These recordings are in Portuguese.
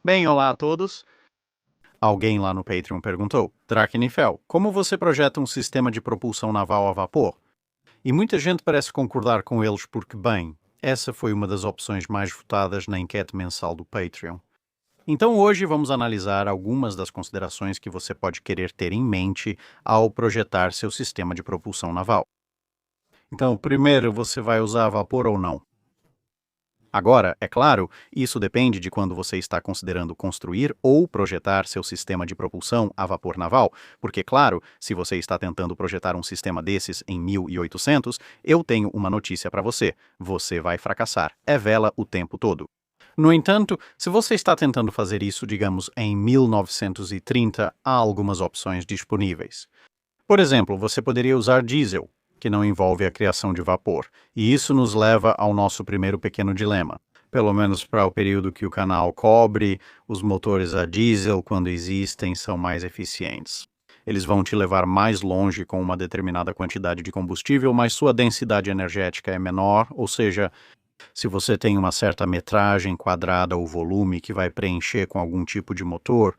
Bem, olá a todos. Alguém lá no Patreon perguntou: Drakenifel, como você projeta um sistema de propulsão naval a vapor? E muita gente parece concordar com eles porque, bem, essa foi uma das opções mais votadas na enquete mensal do Patreon. Então hoje vamos analisar algumas das considerações que você pode querer ter em mente ao projetar seu sistema de propulsão naval. Então, primeiro, você vai usar vapor ou não? Agora, é claro, isso depende de quando você está considerando construir ou projetar seu sistema de propulsão a vapor naval, porque, claro, se você está tentando projetar um sistema desses em 1800, eu tenho uma notícia para você: você vai fracassar. É vela o tempo todo. No entanto, se você está tentando fazer isso, digamos, em 1930, há algumas opções disponíveis. Por exemplo, você poderia usar diesel, que não envolve a criação de vapor, e isso nos leva ao nosso primeiro pequeno dilema. Pelo menos para o período que o canal cobre, os motores a diesel, quando existem, são mais eficientes. Eles vão te levar mais longe com uma determinada quantidade de combustível, mas sua densidade energética é menor, ou seja, se você tem uma certa metragem quadrada ou volume que vai preencher com algum tipo de motor,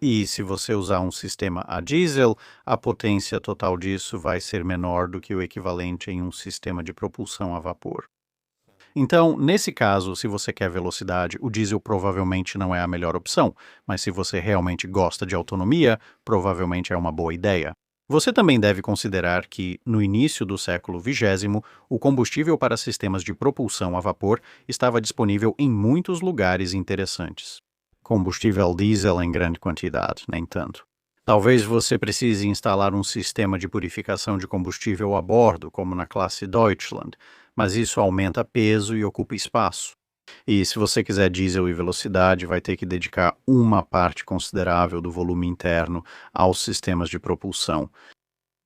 e se você usar um sistema a diesel, a potência total disso vai ser menor do que o equivalente em um sistema de propulsão a vapor. Então, nesse caso, se você quer velocidade, o diesel provavelmente não é a melhor opção, mas se você realmente gosta de autonomia, provavelmente é uma boa ideia. Você também deve considerar que, no início do século XX, o combustível para sistemas de propulsão a vapor estava disponível em muitos lugares interessantes. Combustível diesel em grande quantidade, nem tanto. Talvez você precise instalar um sistema de purificação de combustível a bordo, como na classe Deutschland, mas isso aumenta peso e ocupa espaço. E se você quiser diesel e velocidade, vai ter que dedicar uma parte considerável do volume interno aos sistemas de propulsão.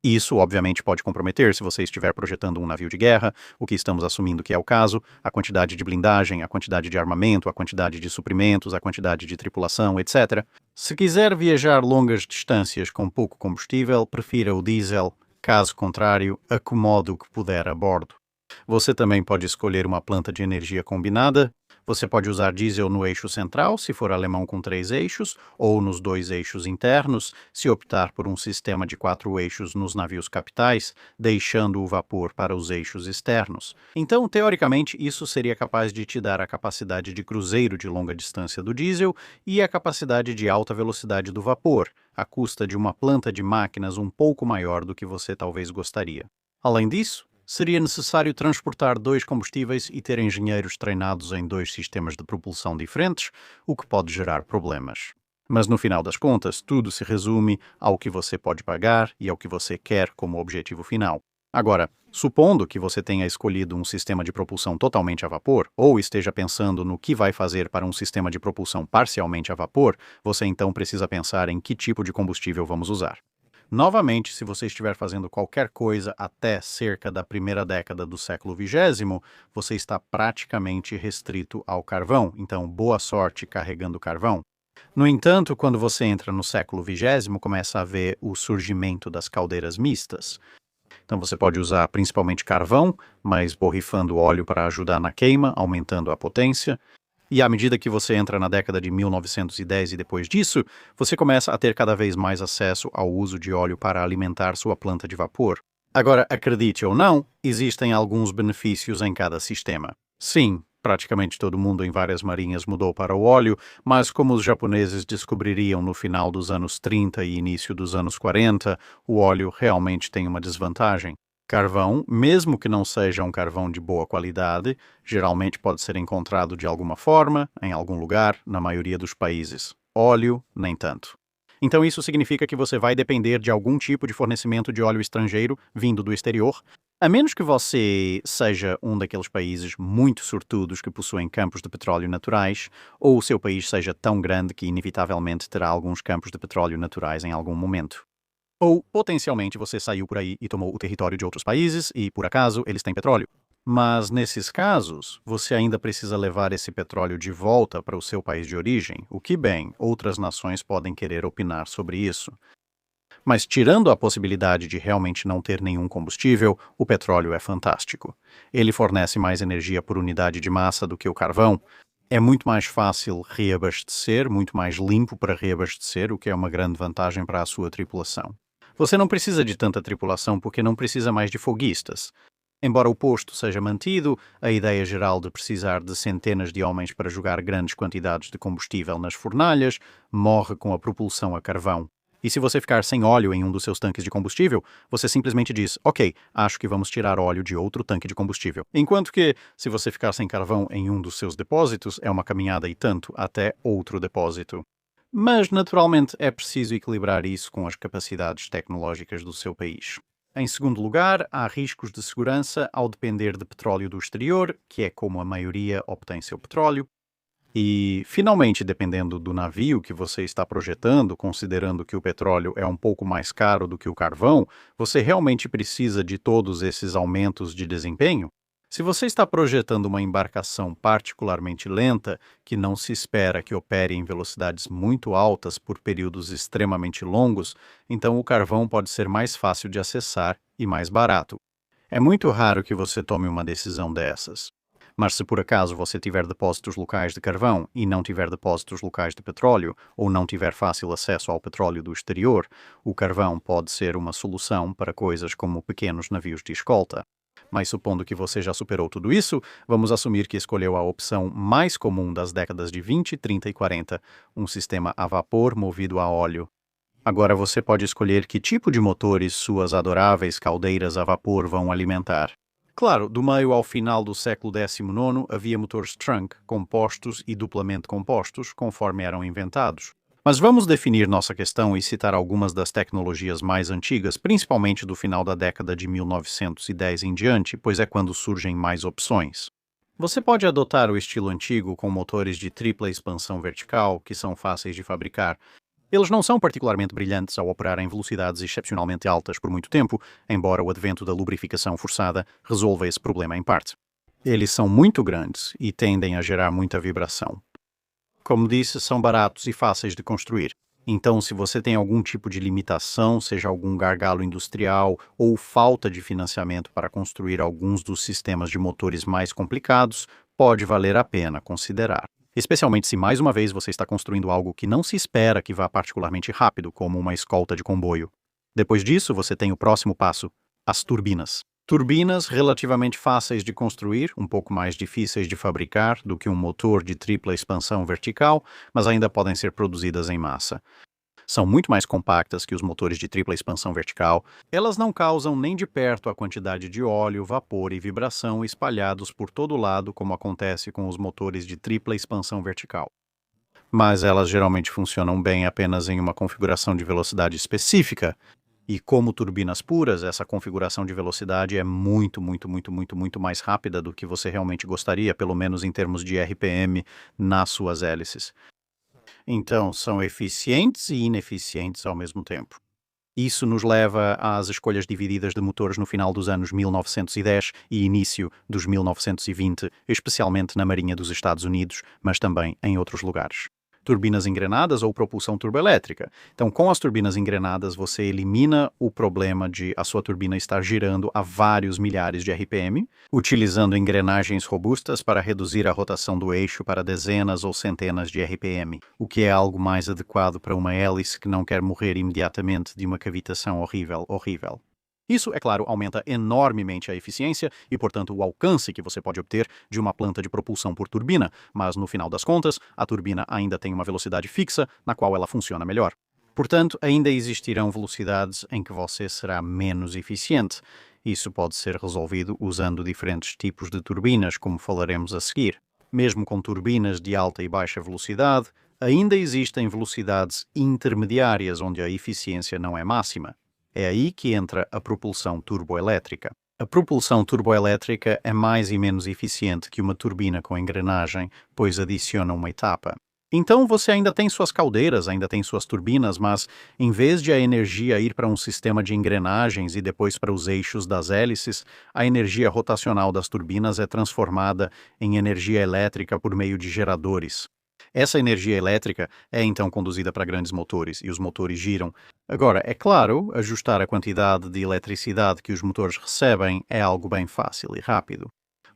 Isso, obviamente, pode comprometer se você estiver projetando um navio de guerra, o que estamos assumindo que é o caso, a quantidade de blindagem, a quantidade de armamento, a quantidade de suprimentos, a quantidade de tripulação, etc. Se quiser viajar longas distâncias com pouco combustível, prefira o diesel. Caso contrário, acomode o que puder a bordo. Você também pode escolher uma planta de energia combinada. Você pode usar diesel no eixo central, se for alemão com 3 eixos, ou nos 2 eixos internos, se optar por um sistema de 4 eixos nos navios capitais, deixando o vapor para os eixos externos. Então, teoricamente, isso seria capaz de te dar a capacidade de cruzeiro de longa distância do diesel e a capacidade de alta velocidade do vapor, à custa de uma planta de máquinas um pouco maior do que você talvez gostaria. Além disso, seria necessário transportar 2 combustíveis e ter engenheiros treinados em 2 sistemas de propulsão diferentes, o que pode gerar problemas. Mas no final das contas, tudo se resume ao que você pode pagar e ao que você quer como objetivo final. Agora, supondo que você tenha escolhido um sistema de propulsão totalmente a vapor, ou esteja pensando no que vai fazer para um sistema de propulsão parcialmente a vapor, você então precisa pensar em que tipo de combustível vamos usar. Novamente, se você estiver fazendo qualquer coisa até cerca da primeira década do século XX, você está praticamente restrito ao carvão, então boa sorte carregando carvão. No entanto, quando você entra no século XX, começa a ver o surgimento das caldeiras mistas. Então você pode usar principalmente carvão, mas borrifando óleo para ajudar na queima, aumentando a potência. E à medida que você entra na década de 1910 e depois disso, você começa a ter cada vez mais acesso ao uso de óleo para alimentar sua planta de vapor. Agora, acredite ou não, existem alguns benefícios em cada sistema. Sim, praticamente todo mundo em várias marinhas mudou para o óleo, mas como os japoneses descobririam no final dos anos 30 e início dos anos 40, o óleo realmente tem uma desvantagem. Carvão, mesmo que não seja um carvão de boa qualidade, geralmente pode ser encontrado de alguma forma, em algum lugar, na maioria dos países. Óleo, nem tanto. Então isso significa que você vai depender de algum tipo de fornecimento de óleo estrangeiro vindo do exterior, a menos que você seja um daqueles países muito sortudos que possuem campos de petróleo naturais, ou o seu país seja tão grande que inevitavelmente terá alguns campos de petróleo naturais em algum momento. Ou, potencialmente, você saiu por aí e tomou o território de outros países e, por acaso, eles têm petróleo. Mas, nesses casos, você ainda precisa levar esse petróleo de volta para o seu país de origem, o que, bem, outras nações podem querer opinar sobre isso. Mas, tirando a possibilidade de realmente não ter nenhum combustível, o petróleo é fantástico. Ele fornece mais energia por unidade de massa do que o carvão, É muito mais fácil reabastecer, muito mais limpo para reabastecer, o que é uma grande vantagem para a sua tripulação. Você não precisa de tanta tripulação porque não precisa mais de foguistas. Embora o posto seja mantido, a ideia geral de precisar de centenas de homens para jogar grandes quantidades de combustível nas fornalhas morre com a propulsão a carvão. E se você ficar sem óleo em um dos seus tanques de combustível, você simplesmente diz: ok, acho que vamos tirar óleo de outro tanque de combustível. Enquanto que, se você ficar sem carvão em um dos seus depósitos, é uma caminhada e tanto até outro depósito. Mas, naturalmente, é preciso equilibrar isso com as capacidades tecnológicas do seu país. Em segundo lugar, há riscos de segurança ao depender de petróleo do exterior, que é como a maioria obtém seu petróleo. E, finalmente, dependendo do navio que você está projetando, considerando que o petróleo é um pouco mais caro do que o carvão, você realmente precisa de todos esses aumentos de desempenho? Se você está projetando uma embarcação particularmente lenta, que não se espera que opere em velocidades muito altas por períodos extremamente longos, então o carvão pode ser mais fácil de acessar e mais barato. É muito raro que você tome uma decisão dessas. Mas se por acaso você tiver depósitos locais de carvão e não tiver depósitos locais de petróleo, ou não tiver fácil acesso ao petróleo do exterior, o carvão pode ser uma solução para coisas como pequenos navios de escolta. Mas supondo que você já superou tudo isso, vamos assumir que escolheu a opção mais comum das décadas de 20, 30 e 40, um sistema a vapor movido a óleo. Agora você pode escolher que tipo de motores suas adoráveis caldeiras a vapor vão alimentar. Claro, do meio ao final do século XIX havia motores trunk, compostos e duplamente compostos, conforme eram inventados. Mas vamos definir nossa questão e citar algumas das tecnologias mais antigas, principalmente do final da década de 1910 em diante, pois é quando surgem mais opções. Você pode adotar o estilo antigo com motores de tripla expansão vertical, que são fáceis de fabricar. Eles não são particularmente brilhantes ao operar em velocidades excepcionalmente altas por muito tempo, embora o advento da lubrificação forçada resolva esse problema em parte. Eles são muito grandes e tendem a gerar muita vibração. Como disse, são baratos e fáceis de construir. Então, se você tem algum tipo de limitação, seja algum gargalo industrial ou falta de financiamento para construir alguns dos sistemas de motores mais complicados, pode valer a pena considerar. Especialmente se mais uma vez você está construindo algo que não se espera que vá particularmente rápido, como uma escolta de comboio. Depois disso, você tem o próximo passo, as turbinas. Turbinas relativamente fáceis de construir, um pouco mais difíceis de fabricar do que um motor de tripla expansão vertical, mas ainda podem ser produzidas em massa. São muito mais compactas que os motores de tripla expansão vertical. Elas não causam nem de perto a quantidade de óleo, vapor e vibração espalhados por todo lado, como acontece com os motores de tripla expansão vertical. Mas elas geralmente funcionam bem apenas em uma configuração de velocidade específica. E como turbinas puras, essa configuração de velocidade é muito mais rápida do que você realmente gostaria, pelo menos em termos de RPM nas suas hélices. Então, são eficientes e ineficientes ao mesmo tempo. Isso nos leva às escolhas divididas de motores no final dos anos 1910 e início dos 1920, especialmente na Marinha dos Estados Unidos, mas também em outros lugares. Turbinas engrenadas ou propulsão turboelétrica. Então, com as turbinas engrenadas, você elimina o problema de a sua turbina estar girando a vários milhares de RPM, utilizando engrenagens robustas para reduzir a rotação do eixo para dezenas ou centenas de RPM, o que é algo mais adequado para uma hélice que não quer morrer imediatamente de uma cavitação horrível. Isso, é claro, aumenta enormemente a eficiência e, portanto, o alcance que você pode obter de uma planta de propulsão por turbina, mas, no final das contas, a turbina ainda tem uma velocidade fixa na qual ela funciona melhor. Portanto, ainda existirão velocidades em que você será menos eficiente. Isso pode ser resolvido usando diferentes tipos de turbinas, como falaremos a seguir. Mesmo com turbinas de alta e baixa velocidade, ainda existem velocidades intermediárias onde a eficiência não é máxima. É aí que entra a propulsão turboelétrica. A propulsão turboelétrica é mais e menos eficiente que uma turbina com engrenagem, pois adiciona uma etapa. Então você ainda tem suas caldeiras, ainda tem suas turbinas, mas em vez de a energia ir para um sistema de engrenagens e depois para os eixos das hélices, a energia rotacional das turbinas é transformada em energia elétrica por meio de geradores. Essa energia elétrica é então conduzida para grandes motores e os motores giram. Agora, é claro, ajustar a quantidade de eletricidade que os motores recebem é algo bem fácil e rápido.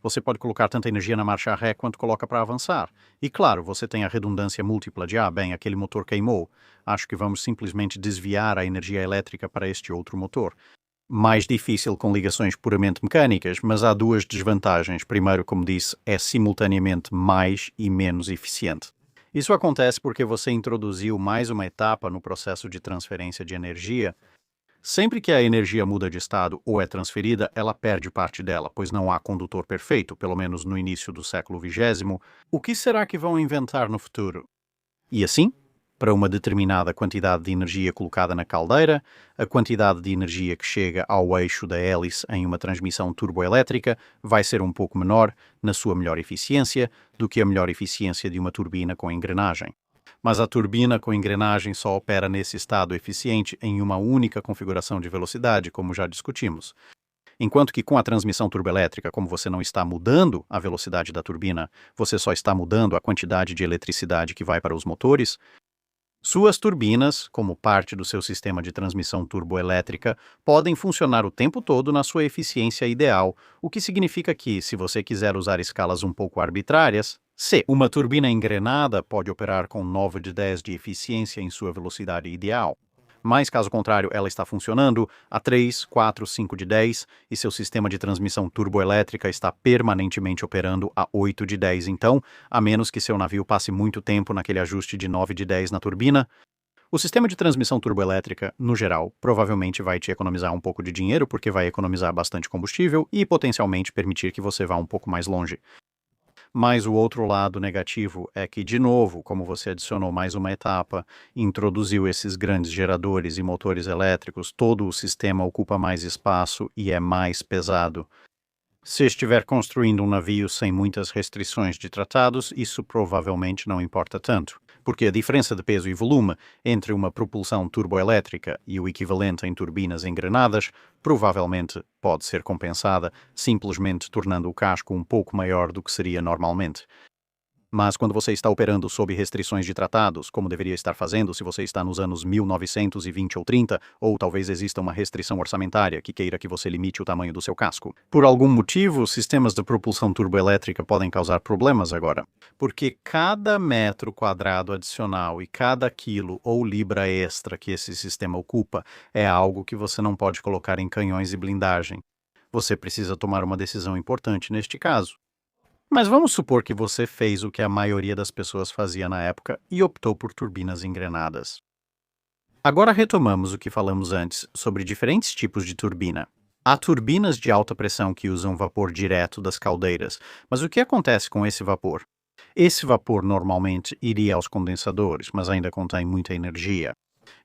Você pode colocar tanta energia na marcha ré quanto coloca para avançar. E claro, você tem a redundância múltipla de, bem, aquele motor queimou. Acho que vamos simplesmente desviar a energia elétrica para este outro motor. Mais difícil com ligações puramente mecânicas, mas há duas desvantagens. Primeiro, como disse, é simultaneamente mais e menos eficiente. Isso acontece porque você introduziu mais uma etapa no processo de transferência de energia. Sempre que a energia muda de estado ou é transferida, ela perde parte dela, pois não há condutor perfeito, pelo menos no início do século XX. O que será que vão inventar no futuro? E assim, para uma determinada quantidade de energia colocada na caldeira, a quantidade de energia que chega ao eixo da hélice em uma transmissão turboelétrica vai ser um pouco menor, na sua melhor eficiência, do que a melhor eficiência de uma turbina com engrenagem. Mas a turbina com engrenagem só opera nesse estado eficiente em uma única configuração de velocidade, como já discutimos. Enquanto que com a transmissão turboelétrica, como você não está mudando a velocidade da turbina, você só está mudando a quantidade de eletricidade que vai para os motores, suas turbinas, como parte do seu sistema de transmissão turboelétrica, podem funcionar o tempo todo na sua eficiência ideal, o que significa que, se você quiser usar escalas um pouco arbitrárias, uma turbina engrenada pode operar com 9 de 10 de eficiência em sua velocidade ideal. Mas, caso contrário, ela está funcionando a 3, 4, 5 de 10 e seu sistema de transmissão turboelétrica está permanentemente operando a 8 de 10. Então, a menos que seu navio passe muito tempo naquele ajuste de 9 de 10 na turbina, o sistema de transmissão turboelétrica, no geral, provavelmente vai te economizar um pouco de dinheiro porque vai economizar bastante combustível e potencialmente permitir que você vá um pouco mais longe. Mas o outro lado negativo é que, de novo, como você adicionou mais uma etapa, introduziu esses grandes geradores e motores elétricos, todo o sistema ocupa mais espaço e é mais pesado. Se estiver construindo um navio sem muitas restrições de tratados, isso provavelmente não importa tanto, porque a diferença de peso e volume entre uma propulsão turboelétrica e o equivalente em turbinas engrenadas provavelmente pode ser compensada, simplesmente tornando o casco um pouco maior do que seria normalmente. Mas quando você está operando sob restrições de tratados, como deveria estar fazendo se você está nos anos 1920 ou 30, ou talvez exista uma restrição orçamentária que queira que você limite o tamanho do seu casco. Por algum motivo, sistemas de propulsão turboelétrica podem causar problemas agora, porque cada metro quadrado adicional e cada quilo ou libra extra que esse sistema ocupa é algo que você não pode colocar em canhões e blindagem. Você precisa tomar uma decisão importante neste caso. Mas vamos supor que você fez o que a maioria das pessoas fazia na época e optou por turbinas engrenadas. Agora retomamos o que falamos antes sobre diferentes tipos de turbina. Há turbinas de alta pressão que usam vapor direto das caldeiras, mas o que acontece com esse vapor? Esse vapor normalmente iria aos condensadores, mas ainda contém muita energia.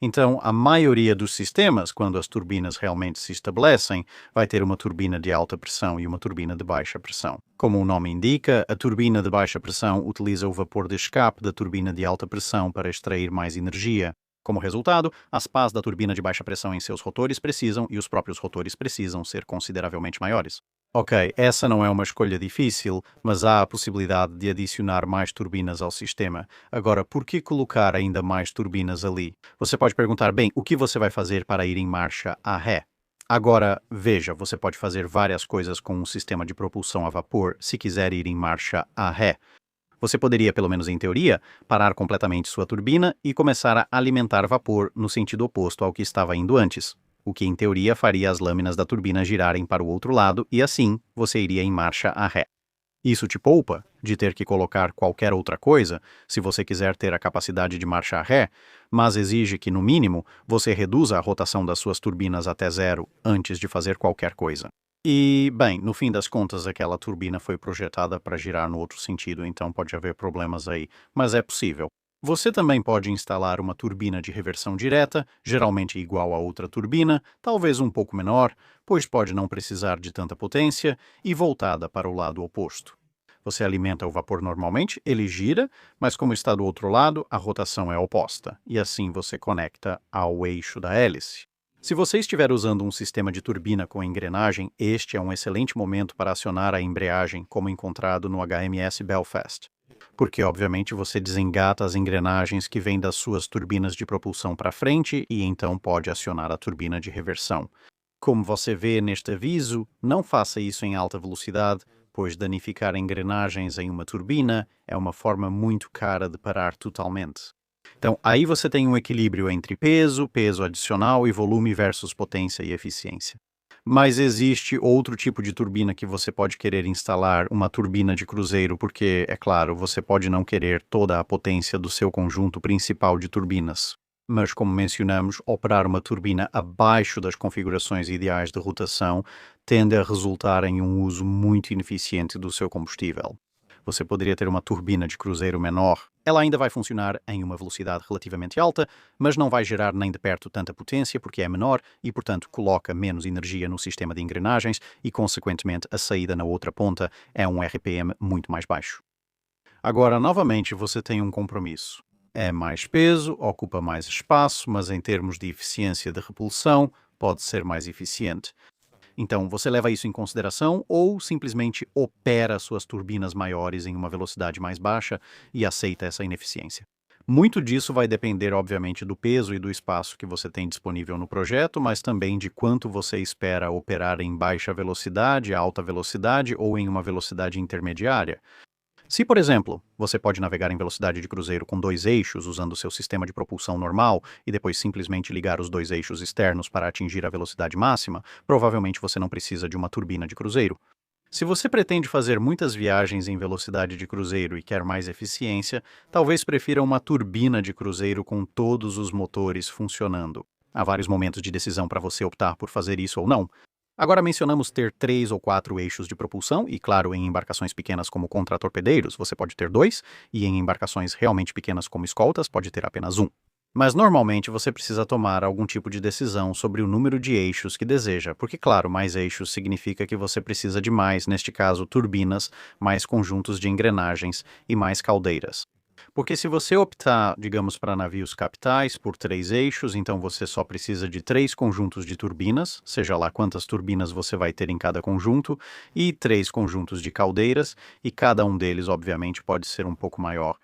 Então, a maioria dos sistemas, quando as turbinas realmente se estabelecem, vai ter uma turbina de alta pressão e uma turbina de baixa pressão. Como o nome indica, a turbina de baixa pressão utiliza o vapor de escape da turbina de alta pressão para extrair mais energia. Como resultado, as pás da turbina de baixa pressão em seus rotores precisam, e os próprios rotores precisam, ser consideravelmente maiores. Ok, essa não é uma escolha difícil, mas há a possibilidade de adicionar mais turbinas ao sistema. Agora, por que colocar ainda mais turbinas ali? Você pode perguntar, bem, o que você vai fazer para ir em marcha a ré? Agora, veja, você pode fazer várias coisas com um sistema de propulsão a vapor se quiser ir em marcha a ré. Você poderia, pelo menos em teoria, parar completamente sua turbina e começar a alimentar vapor no sentido oposto ao que estava indo antes, o que em teoria faria as lâminas da turbina girarem para o outro lado e assim você iria em marcha a ré. Isso te poupa de ter que colocar qualquer outra coisa se você quiser ter a capacidade de marcha a ré, mas exige que, no mínimo, você reduza a rotação das suas turbinas até zero antes de fazer qualquer coisa. E, bem, no fim das contas, aquela turbina foi projetada para girar no outro sentido, então pode haver problemas aí, mas é possível. Você também pode instalar uma turbina de reversão direta, geralmente igual a outra turbina, talvez um pouco menor, pois pode não precisar de tanta potência, e voltada para o lado oposto. Você alimenta o vapor normalmente, ele gira, mas como está do outro lado, a rotação é oposta, e assim você conecta ao eixo da hélice. Se você estiver usando um sistema de turbina com engrenagem, este é um excelente momento para acionar a embreagem, como encontrado no HMS Belfast. Porque, obviamente, você desengata as engrenagens que vêm das suas turbinas de propulsão para frente e então pode acionar a turbina de reversão. Como você vê neste aviso, não faça isso em alta velocidade, pois danificar engrenagens em uma turbina é uma forma muito cara de parar totalmente. Então, aí você tem um equilíbrio entre peso, peso adicional e volume versus potência e eficiência. Mas existe outro tipo de turbina que você pode querer instalar, uma turbina de cruzeiro, porque, é claro, você pode não querer toda a potência do seu conjunto principal de turbinas. Mas, como mencionamos, operar uma turbina abaixo das configurações ideais de rotação tende a resultar em um uso muito ineficiente do seu combustível. Você poderia ter uma turbina de cruzeiro menor. Ela ainda vai funcionar em uma velocidade relativamente alta, mas não vai gerar nem de perto tanta potência porque é menor e, portanto, coloca menos energia no sistema de engrenagens e, consequentemente, a saída na outra ponta é um RPM muito mais baixo. Agora, novamente, você tem um compromisso. É mais peso, ocupa mais espaço, mas em termos de eficiência de repulsão, pode ser mais eficiente. Então, você leva isso em consideração ou simplesmente opera suas turbinas maiores em uma velocidade mais baixa e aceita essa ineficiência? Muito disso vai depender, obviamente, do peso e do espaço que você tem disponível no projeto, mas também de quanto você espera operar em baixa velocidade, alta velocidade ou em uma velocidade intermediária. Se, por exemplo, você pode navegar em velocidade de cruzeiro com dois eixos usando seu sistema de propulsão normal e depois simplesmente ligar os dois eixos externos para atingir a velocidade máxima, provavelmente você não precisa de uma turbina de cruzeiro. Se você pretende fazer muitas viagens em velocidade de cruzeiro e quer mais eficiência, talvez prefira uma turbina de cruzeiro com todos os motores funcionando. Há vários momentos de decisão para você optar por fazer isso ou não. Agora mencionamos ter 3 ou 4 eixos de propulsão, e claro, em embarcações pequenas como contratorpedeiros, você pode ter 2, e em embarcações realmente pequenas como escoltas, pode ter apenas um. Mas normalmente você precisa tomar algum tipo de decisão sobre o número de eixos que deseja, porque, claro, mais eixos significa que você precisa de mais, neste caso, turbinas, mais conjuntos de engrenagens e mais caldeiras. Porque se você optar, digamos, para navios capitais por 3 eixos, então você só precisa de 3 conjuntos de turbinas, seja lá quantas turbinas você vai ter em cada conjunto, e 3 conjuntos de caldeiras, e cada um deles, obviamente, pode ser um pouco maior.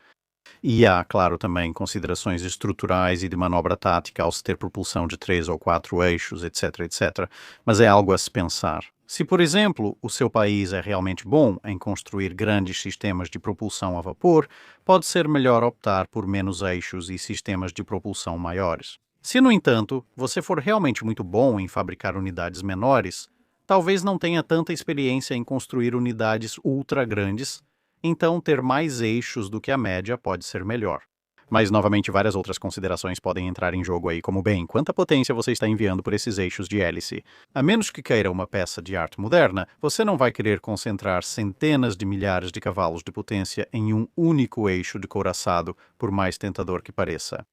E há, claro, também considerações estruturais e de manobra tática ao se ter propulsão de 3 ou 4 eixos, etc, etc. Mas é algo a se pensar. Se, por exemplo, o seu país é realmente bom em construir grandes sistemas de propulsão a vapor, pode ser melhor optar por menos eixos e sistemas de propulsão maiores. Se, no entanto, você for realmente muito bom em fabricar unidades menores, talvez não tenha tanta experiência em construir unidades ultra grandes, então ter mais eixos do que a média pode ser melhor. Mas, novamente, várias outras considerações podem entrar em jogo aí, como, bem, quanta potência você está enviando por esses eixos de hélice. A menos que queira uma peça de arte moderna, você não vai querer concentrar centenas de milhares de cavalos de potência em um único eixo de couraçado, por mais tentador que pareça.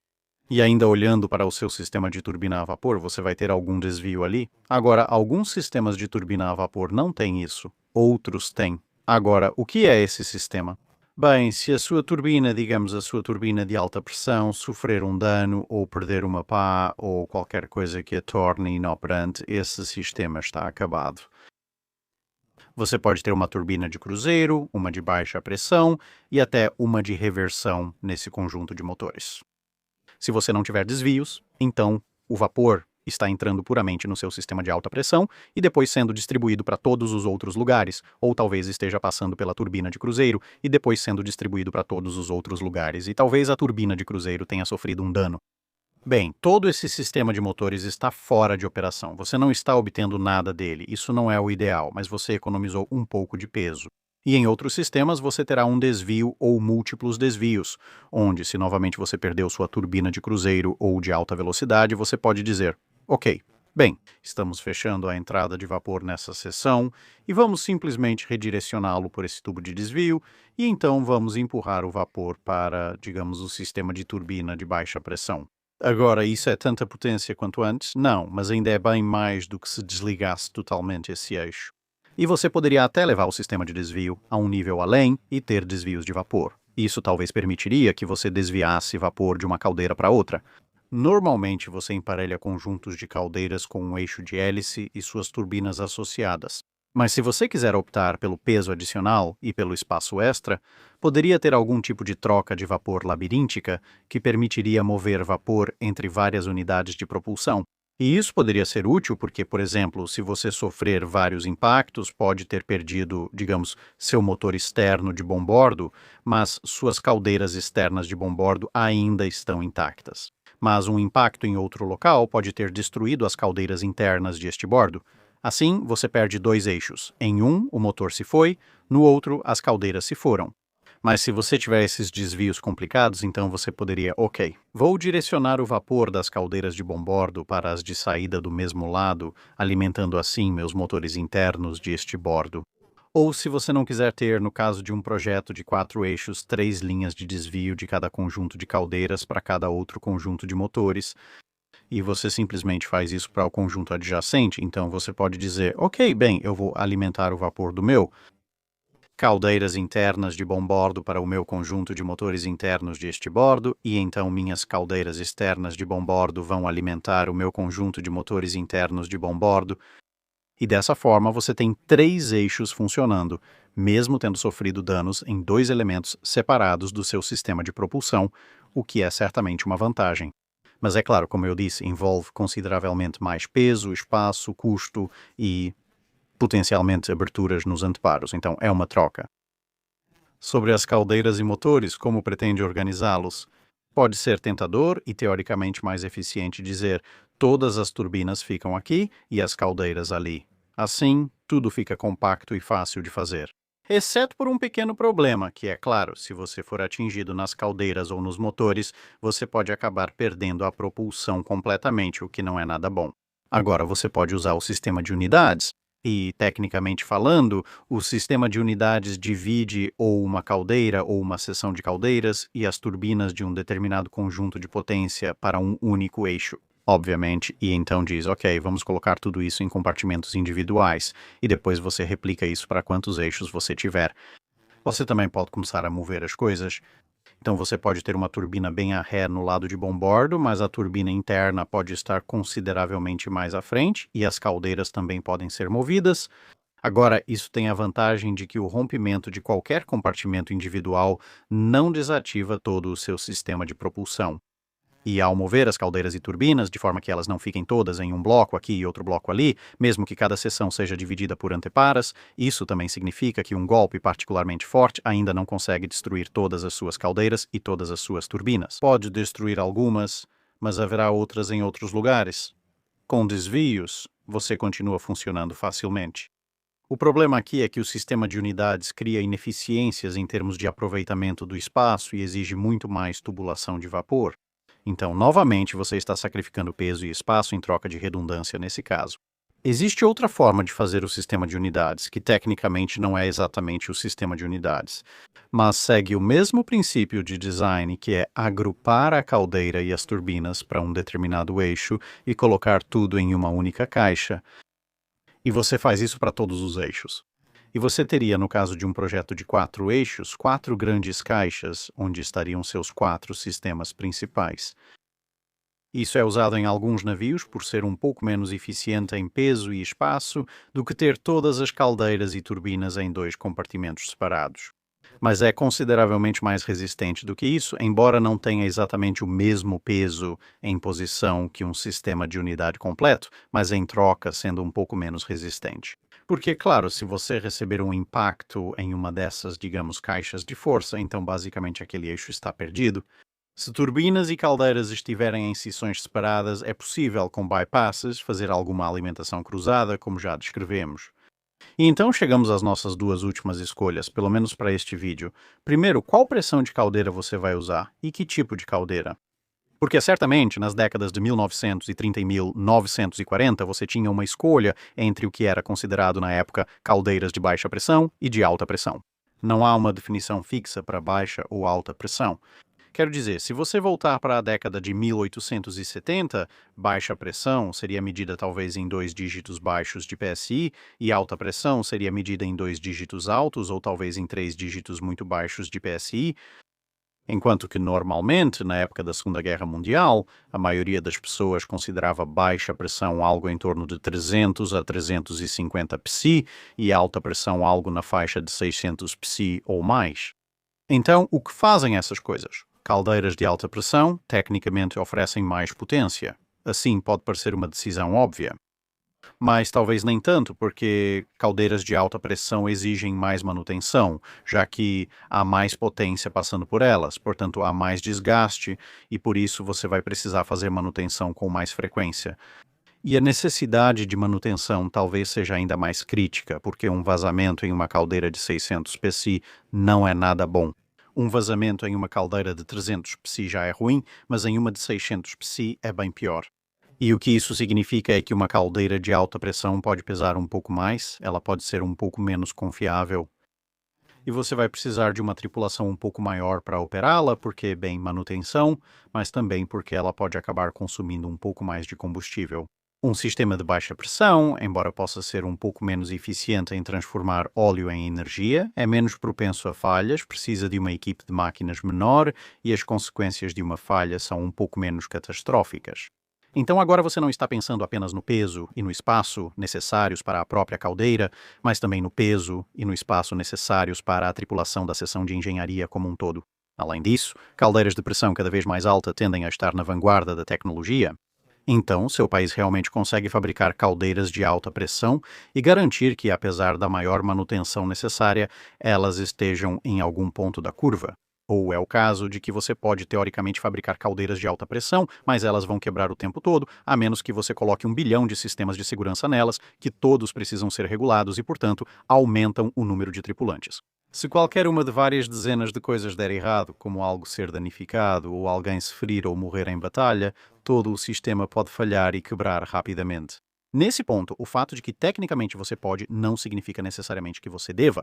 E ainda olhando para o seu sistema de turbina a vapor, você vai ter algum desvio ali. Agora, alguns sistemas de turbina a vapor não têm isso, outros têm. Agora, o que é esse sistema? Bem, se a sua turbina, digamos a sua turbina de alta pressão, sofrer um dano ou perder uma pá ou qualquer coisa que a torne inoperante, esse sistema está acabado. Você pode ter uma turbina de cruzeiro, uma de baixa pressão e até uma de reversão nesse conjunto de motores. Se você não tiver desvios, então o vapor está entrando puramente no seu sistema de alta pressão e depois sendo distribuído para todos os outros lugares, ou talvez esteja passando pela turbina de cruzeiro e depois sendo distribuído para todos os outros lugares, e talvez a turbina de cruzeiro tenha sofrido um dano. Bem, todo esse sistema de motores está fora de operação. Você não está obtendo nada dele. Isso não é o ideal, mas você economizou um pouco de peso. E em outros sistemas você terá um desvio ou múltiplos desvios, onde, se novamente você perdeu sua turbina de cruzeiro ou de alta velocidade, você pode dizer: ok, bem, estamos fechando a entrada de vapor nessa seção e vamos simplesmente redirecioná-lo por esse tubo de desvio e então vamos empurrar o vapor para, digamos, o sistema de turbina de baixa pressão. Agora, isso é tanta potência quanto antes? Não, mas ainda é bem mais do que se desligasse totalmente esse eixo. E você poderia até levar o sistema de desvio a um nível além e ter desvios de vapor. Isso talvez permitiria que você desviasse vapor de uma caldeira para outra. Normalmente você emparelha conjuntos de caldeiras com um eixo de hélice e suas turbinas associadas. Mas se você quiser optar pelo peso adicional e pelo espaço extra, poderia ter algum tipo de troca de vapor labiríntica que permitiria mover vapor entre várias unidades de propulsão. E isso poderia ser útil porque, por exemplo, se você sofrer vários impactos, pode ter perdido, digamos, seu motor externo de bombordo, mas suas caldeiras externas de bombordo ainda estão intactas. Mas um impacto em outro local pode ter destruído as caldeiras internas de este bordo. Assim, você perde dois eixos. Em um, o motor se foi, no outro, as caldeiras se foram. Mas se você tiver esses desvios complicados, então você poderia, ok, vou direcionar o vapor das caldeiras de bombordo para as de saída do mesmo lado, alimentando assim meus motores internos de este bordo. Ou se você não quiser ter, no caso de um projeto de 4 eixos, 3 linhas de desvio de cada conjunto de caldeiras para cada outro conjunto de motores, e você simplesmente faz isso para o conjunto adjacente, então você pode dizer, ok, bem, eu vou alimentar o vapor do meu, caldeiras internas de bombordo para o meu conjunto de motores internos de este bordo, e então minhas caldeiras externas de bombordo vão alimentar o meu conjunto de motores internos de bombordo, e dessa forma você tem 3 eixos funcionando, mesmo tendo sofrido danos em 2 elementos separados do seu sistema de propulsão, o que é certamente uma vantagem. Mas é claro, como eu disse, envolve consideravelmente mais peso, espaço, custo e potencialmente aberturas nos anteparos, então é uma troca. Sobre as caldeiras e motores, como pretende organizá-los? Pode ser tentador e teoricamente mais eficiente dizer todas as turbinas ficam aqui e as caldeiras ali. Assim, tudo fica compacto e fácil de fazer. Exceto por um pequeno problema, que é claro, se você for atingido nas caldeiras ou nos motores, você pode acabar perdendo a propulsão completamente, o que não é nada bom. Agora você pode usar o sistema de unidades. E, tecnicamente falando, o sistema de unidades divide ou uma caldeira ou uma seção de caldeiras e as turbinas de um determinado conjunto de potência para um único eixo, obviamente, e então diz, ok, vamos colocar tudo isso em compartimentos individuais, e depois você replica isso para quantos eixos você tiver. Você também pode começar a mover as coisas. Então você pode ter uma turbina bem a ré no lado de bombordo, mas a turbina interna pode estar consideravelmente mais à frente e as caldeiras também podem ser movidas. Agora, isso tem a vantagem de que o rompimento de qualquer compartimento individual não desativa todo o seu sistema de propulsão. E ao mover as caldeiras e turbinas, de forma que elas não fiquem todas em um bloco aqui e outro bloco ali, mesmo que cada seção seja dividida por anteparas, isso também significa que um golpe particularmente forte ainda não consegue destruir todas as suas caldeiras e todas as suas turbinas. Pode destruir algumas, mas haverá outras em outros lugares. Com desvios, você continua funcionando facilmente. O problema aqui é que o sistema de unidades cria ineficiências em termos de aproveitamento do espaço e exige muito mais tubulação de vapor. Então, novamente, você está sacrificando peso e espaço em troca de redundância nesse caso. Existe outra forma de fazer o sistema de unidades, que tecnicamente não é exatamente o sistema de unidades, mas segue o mesmo princípio de design, que é agrupar a caldeira e as turbinas para um determinado eixo e colocar tudo em uma única caixa. E você faz isso para todos os eixos. E você teria, no caso de um projeto de 4 eixos, 4 grandes caixas, onde estariam seus 4 sistemas principais. Isso é usado em alguns navios por ser um pouco menos eficiente em peso e espaço do que ter todas as caldeiras e turbinas em 2 compartimentos separados. Mas é consideravelmente mais resistente do que isso, embora não tenha exatamente o mesmo peso em posição que um sistema de unidade completo, mas em troca sendo um pouco menos resistente. Porque, claro, se você receber um impacto em uma dessas, digamos, caixas de força, então basicamente aquele eixo está perdido. Se turbinas e caldeiras estiverem em seções separadas, é possível, com bypasses, fazer alguma alimentação cruzada, como já descrevemos. E então chegamos às nossas duas últimas escolhas, pelo menos para este vídeo. Primeiro, qual pressão de caldeira você vai usar e que tipo de caldeira? Porque certamente nas décadas de 1930 e 1940 você tinha uma escolha entre o que era considerado na época caldeiras de baixa pressão e de alta pressão. Não há uma definição fixa para baixa ou alta pressão. Quero dizer, se você voltar para a década de 1870, baixa pressão seria medida talvez em 2 dígitos baixos de PSI e alta pressão seria medida em 2 dígitos altos ou talvez em 3 dígitos muito baixos de PSI, enquanto que normalmente, na época da Segunda Guerra Mundial, a maioria das pessoas considerava baixa pressão algo em torno de 300 a 350 psi e alta pressão algo na faixa de 600 psi ou mais. Então, o que fazem essas coisas? Caldeiras de alta pressão, tecnicamente, oferecem mais potência. assim pode parecer uma decisão óbvia. Mas talvez nem tanto, porque caldeiras de alta pressão exigem mais manutenção, já que há mais potência passando por elas, portanto há mais desgaste e por isso você vai precisar fazer manutenção com mais frequência. E a necessidade de manutenção talvez seja ainda mais crítica, porque um vazamento em uma caldeira de 600 psi não é nada bom. Um vazamento em uma caldeira de 300 psi já é ruim, mas em uma de 600 psi é bem pior. E o que isso significa é que uma caldeira de alta pressão pode pesar um pouco mais, ela pode ser um pouco menos confiável. E você vai precisar de uma tripulação um pouco maior para operá-la, porque, bem, manutenção, mas também porque ela pode acabar consumindo um pouco mais de combustível. Um sistema de baixa pressão, embora possa ser um pouco menos eficiente em transformar óleo em energia, é menos propenso a falhas, precisa de uma equipe de máquinas menor e as consequências de uma falha são um pouco menos catastróficas. Então agora você não está pensando apenas no peso e no espaço necessários para a própria caldeira, mas também no peso e no espaço necessários para a tripulação da seção de engenharia como um todo. Além disso, caldeiras de pressão cada vez mais alta tendem a estar na vanguarda da tecnologia. Então, seu país realmente consegue fabricar caldeiras de alta pressão e garantir que, apesar da maior manutenção necessária, elas estejam em algum ponto da curva. Ou é o caso de que você pode teoricamente fabricar caldeiras de alta pressão, mas elas vão quebrar o tempo todo, a menos que você coloque 1 bilhão de sistemas de segurança nelas, que todos precisam ser regulados e, portanto, aumentam o número de tripulantes. Se qualquer uma de várias dezenas de coisas der errado, como algo ser danificado ou alguém se ferir ou morrer em batalha, todo o sistema pode falhar e quebrar rapidamente. Nesse ponto, o fato de que tecnicamente você pode não significa necessariamente que você deva.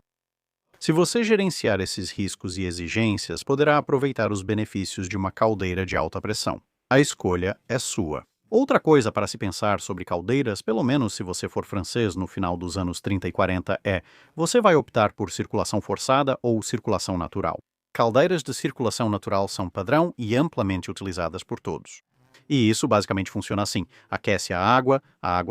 Se você gerenciar esses riscos e exigências, poderá aproveitar os benefícios de uma caldeira de alta pressão. A escolha é sua. Outra coisa para se pensar sobre caldeiras, pelo menos se você for francês no final dos anos 30 e 40, é: você vai optar por circulação forçada ou circulação natural? Caldeiras de circulação natural são padrão e amplamente utilizadas por todos. E isso basicamente funciona assim: aquece a água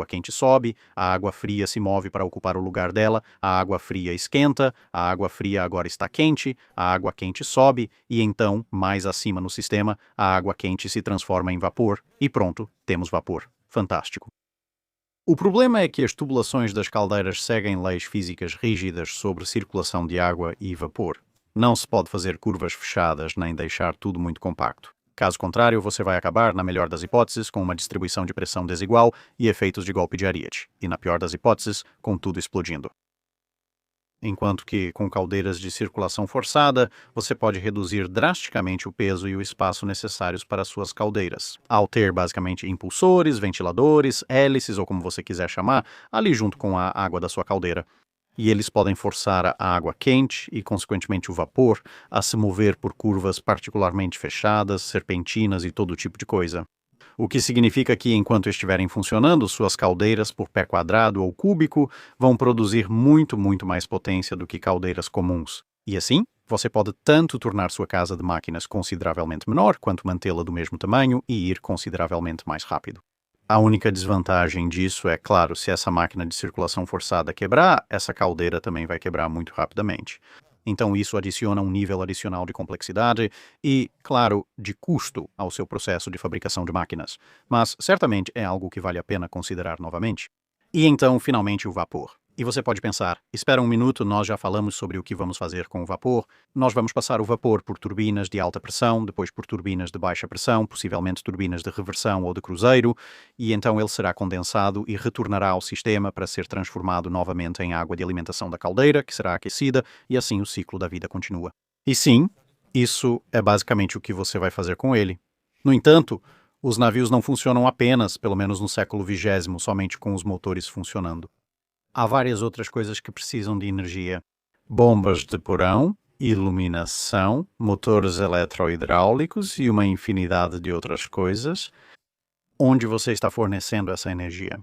quente sobe, a água fria se move para ocupar o lugar dela, a água fria esquenta, a água fria agora está quente, a água quente sobe e então, mais acima no sistema, a água quente se transforma em vapor e pronto, temos vapor. Fantástico. O problema é que as tubulações das caldeiras seguem leis físicas rígidas sobre circulação de água e vapor. Não se pode fazer curvas fechadas nem deixar tudo muito compacto. Caso contrário, você vai acabar, na melhor das hipóteses, com uma distribuição de pressão desigual e efeitos de golpe de Ariete, e na pior das hipóteses, com tudo explodindo. Enquanto que, com caldeiras de circulação forçada, você pode reduzir drasticamente o peso e o espaço necessários para suas caldeiras, ao ter basicamente impulsores, ventiladores, hélices ou como você quiser chamar, ali junto com a água da sua caldeira. E eles podem forçar a água quente e, consequentemente, o vapor a se mover por curvas particularmente fechadas, serpentinas e todo tipo de coisa. O que significa que, enquanto estiverem funcionando, suas caldeiras por pé quadrado ou cúbico vão produzir muito mais potência do que caldeiras comuns. E assim, você pode tanto tornar sua casa de máquinas consideravelmente menor, quanto mantê-la do mesmo tamanho e ir consideravelmente mais rápido. A única desvantagem disso é, claro, se essa máquina de circulação forçada quebrar, essa caldeira também vai quebrar muito rapidamente. Então isso adiciona um nível adicional de complexidade e, claro, de custo ao seu processo de fabricação de máquinas. Mas certamente é algo que vale a pena considerar novamente. E então, finalmente, o vapor. E você pode pensar: espera um minuto, nós já falamos sobre o que vamos fazer com o vapor. Nós vamos passar o vapor por turbinas de alta pressão, depois por turbinas de baixa pressão, possivelmente turbinas de reversão ou de cruzeiro, e então ele será condensado e retornará ao sistema para ser transformado novamente em água de alimentação da caldeira, que será aquecida, e assim o ciclo da vida continua. E sim, isso é basicamente o que você vai fazer com ele. No entanto, os navios não funcionam apenas, pelo menos no século XX, somente com os motores funcionando. Há várias outras coisas que precisam de energia: bombas de porão, iluminação, motores eletrohidráulicos e uma infinidade de outras coisas. Onde você está fornecendo essa energia?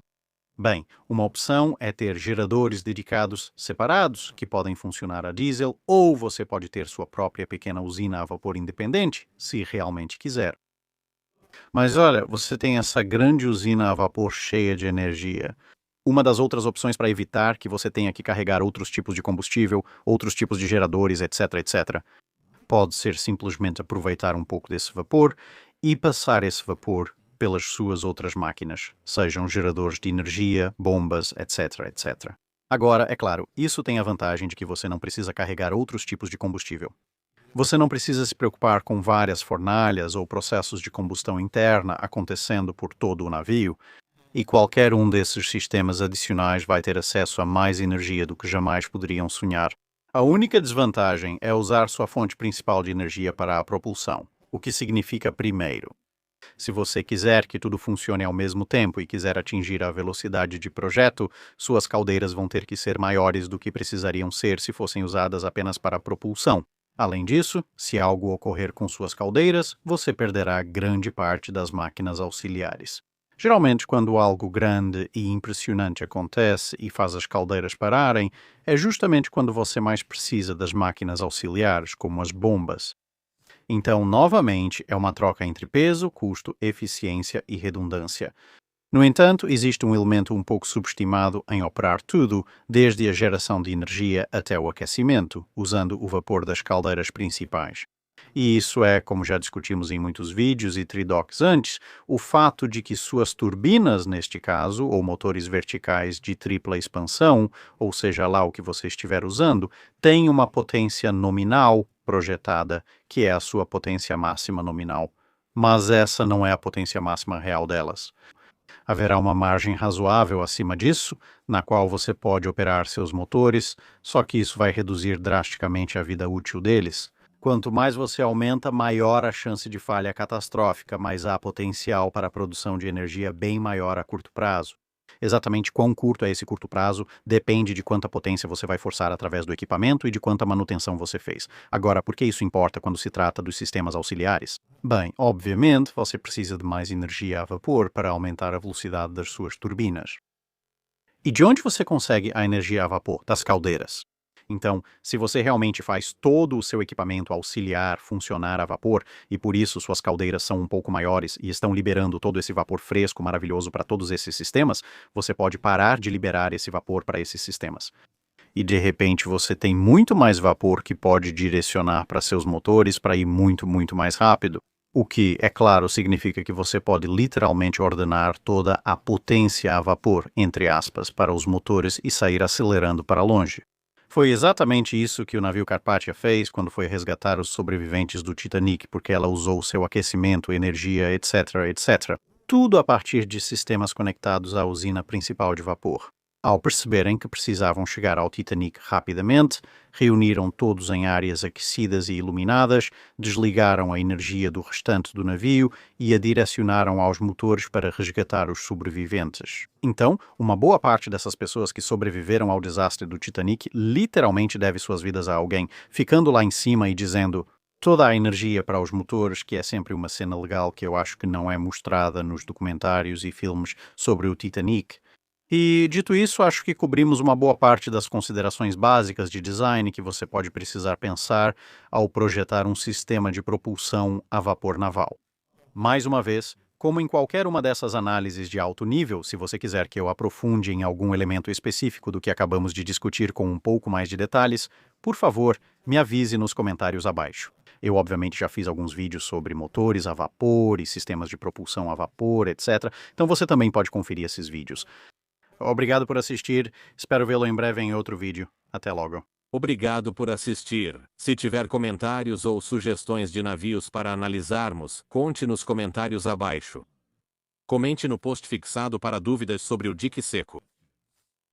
Bem, uma opção é ter geradores dedicados separados, que podem funcionar a diesel, ou você pode ter sua própria pequena usina a vapor independente, se realmente quiser. Mas olha, você tem essa grande usina a vapor cheia de energia. Uma das outras opções para evitar que você tenha que carregar outros tipos de combustível, outros tipos de geradores, etc., pode ser simplesmente aproveitar um pouco desse vapor e passar esse vapor pelas suas outras máquinas, sejam geradores de energia, bombas, etc, etc. Agora, é claro, isso tem a vantagem de que você não precisa carregar outros tipos de combustível. Você não precisa se preocupar com várias fornalhas ou processos de combustão interna acontecendo por todo o navio, e qualquer um desses sistemas adicionais vai ter acesso a mais energia do que jamais poderiam sonhar. A única desvantagem é usar sua fonte principal de energia para a propulsão, o que significa primeiro. Se você quiser que tudo funcione ao mesmo tempo e quiser atingir a velocidade de projeto, suas caldeiras vão ter que ser maiores do que precisariam ser se fossem usadas apenas para propulsão. Além disso, se algo ocorrer com suas caldeiras, você perderá grande parte das máquinas auxiliares. Geralmente, quando algo grande e impressionante acontece e faz as caldeiras pararem, é justamente quando você mais precisa das máquinas auxiliares, como as bombas. Então, novamente, é uma troca entre peso, custo, eficiência e redundância. No entanto, existe um elemento um pouco subestimado em operar tudo, desde a geração de energia até o aquecimento, usando o vapor das caldeiras principais. E isso é, como já discutimos em muitos vídeos e tridocs antes, o fato de que suas turbinas, neste caso, ou motores verticais de tripla expansão, ou seja lá o que você estiver usando, têm uma potência nominal projetada, que é a sua potência máxima nominal. Mas essa não é a potência máxima real delas. Haverá uma margem razoável acima disso, na qual você pode operar seus motores, só que isso vai reduzir drasticamente a vida útil deles. Quanto mais você aumenta, maior a chance de falha catastrófica, mas há potencial para a produção de energia bem maior a curto prazo. Exatamente quão curto é esse curto prazo depende de quanta potência você vai forçar através do equipamento e de quanta manutenção você fez. Agora, por que isso importa quando se trata dos sistemas auxiliares? Bem, obviamente, você precisa de mais energia a vapor para aumentar a velocidade das suas turbinas. E de onde você consegue a energia a vapor? Das caldeiras. Então, se você realmente faz todo o seu equipamento auxiliar funcionar a vapor, e por isso suas caldeiras são um pouco maiores e estão liberando todo esse vapor fresco maravilhoso para todos esses sistemas, você pode parar de liberar esse vapor para esses sistemas. E de repente você tem muito mais vapor que pode direcionar para seus motores para ir muito, muito mais rápido. O que, é claro, significa que você pode literalmente ordenar toda a potência a vapor, entre aspas, para os motores e sair acelerando para longe. Foi exatamente isso que o navio Carpathia fez quando foi resgatar os sobreviventes do Titanic, porque ela usou seu aquecimento, energia, etc, etc. Tudo a partir de sistemas conectados à usina principal de vapor. Ao perceberem que precisavam chegar ao Titanic rapidamente, reuniram todos em áreas aquecidas e iluminadas, desligaram a energia do restante do navio e a direcionaram aos motores para resgatar os sobreviventes. Então, uma boa parte dessas pessoas que sobreviveram ao desastre do Titanic literalmente deve suas vidas a alguém, ficando lá em cima e dizendo toda a energia para os motores, que é sempre uma cena legal que eu acho que não é mostrada nos documentários e filmes sobre o Titanic. E, dito isso, acho que cobrimos uma boa parte das considerações básicas de design que você pode precisar pensar ao projetar um sistema de propulsão a vapor naval. Mais uma vez, como em qualquer uma dessas análises de alto nível, se você quiser que eu aprofunde em algum elemento específico do que acabamos de discutir com um pouco mais de detalhes, por favor, me avise nos comentários abaixo. Eu, obviamente, já fiz alguns vídeos sobre motores a vapor e sistemas de propulsão a vapor, etc. Então você também pode conferir esses vídeos. Obrigado por assistir, espero vê-lo em breve em outro vídeo. Até logo. Obrigado por assistir. Se tiver comentários ou sugestões de navios para analisarmos, conte nos comentários abaixo. Comente no post fixado para dúvidas sobre o dique seco.